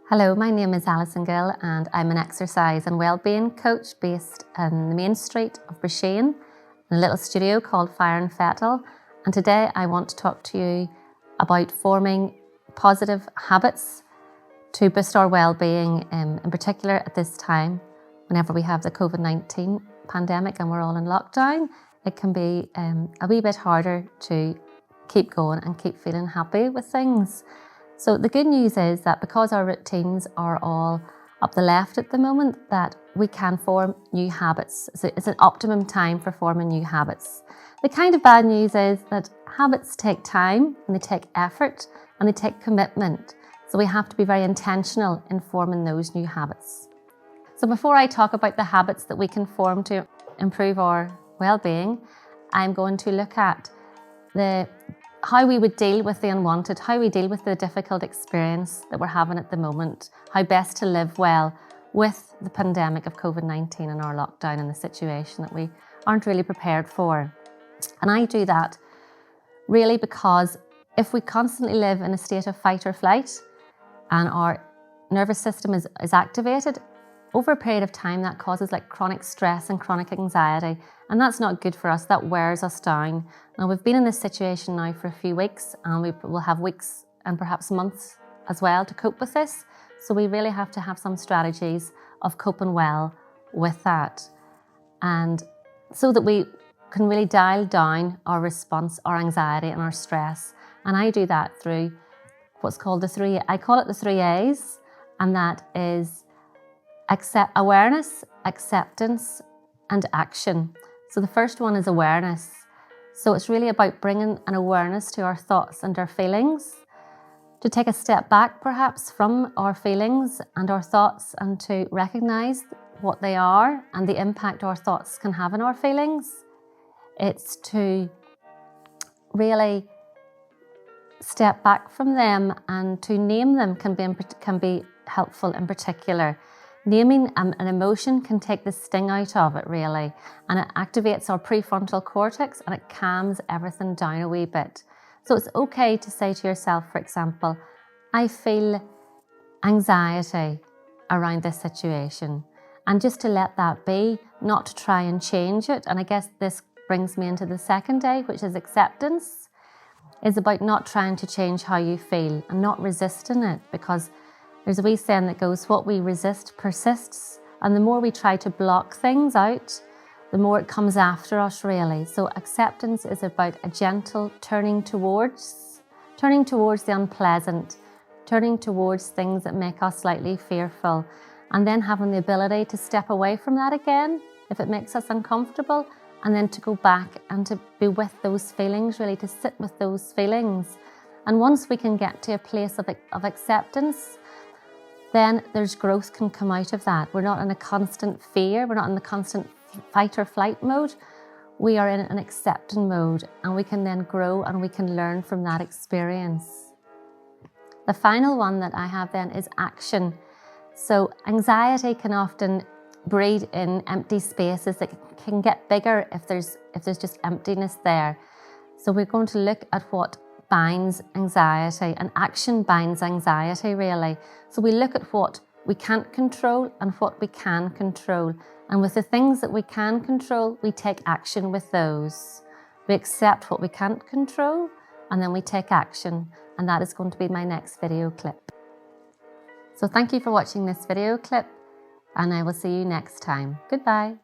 Hello, my name is Alison Gill and I'm an exercise and wellbeing coach based in the main street of Broushane in a little studio called Fire and Fettle. And today I want to talk to you about forming positive habits to boost our wellbeing, in particular at this time, whenever we have the COVID-19 pandemic and we're all in lockdown. It can be a wee bit harder to keep going and keep feeling happy with things. So the good news is that because our routines are all up the left at the moment, that we can form new habits. So it's an optimum time for forming new habits. The kind of bad news is that habits take time and they take effort and they take commitment. So we have to be very intentional in forming those new habits. So before I talk about the habits that we can form to improve our well-being, I'm going to look at how we would deal with the unwanted, how we deal with the difficult experience that we're having at the moment, how best to live well with the pandemic of COVID-19 and our lockdown and the situation that we aren't really prepared for. And I do that really because if we constantly live in a state of fight or flight and our nervous system is activated, over a period of time that causes like chronic stress and chronic anxiety, and that's not good for us. That wears us down. Now we've been in this situation now for a few weeks and we will have weeks and perhaps months as well to cope with this. So we really have to have some strategies of coping well with that, and so that we can really dial down our response, our anxiety and our stress. And I do that through what's called I call it the 3 A's, and that is awareness, acceptance and action. So the first one is awareness. So it's really about bringing an awareness to our thoughts and our feelings, to take a step back perhaps from our feelings and our thoughts and to recognise what they are and the impact our thoughts can have on our feelings. It's to really step back from them, and to name them can be helpful in particular. Naming an emotion can take the sting out of it really, and it activates our prefrontal cortex and it calms everything down a wee bit. So it's okay to say to yourself, for example, I feel anxiety around this situation, and just to let that be, not to try and change it. And I guess this brings me into the second A, which is acceptance. It's about not trying to change how you feel and not resisting it, because there's a wee saying that goes, what we resist persists. And the more we try to block things out, the more it comes after us really. So acceptance is about a gentle turning towards the unpleasant, turning towards things that make us slightly fearful, and then having the ability to step away from that again if it makes us uncomfortable, and then to go back and to be with those feelings, really to sit with those feelings. And once we can get to a place of acceptance, then there's growth can come out of that. We're not in a constant fear, we're not in the constant fight or flight mode. We are in an accepting mode, and we can then grow and we can learn from that experience. The final one that I have then is action. So anxiety can often breed in empty spaces that can get bigger if there's just emptiness there. So we're going to look at what binds anxiety, and action binds anxiety really. So we look at what we can't control and what we can control, and with the things that we can control, we take action with those. We accept what we can't control and then we take action, and that is going to be my next video clip. So thank you for watching this video clip, and I will see you next time. Goodbye.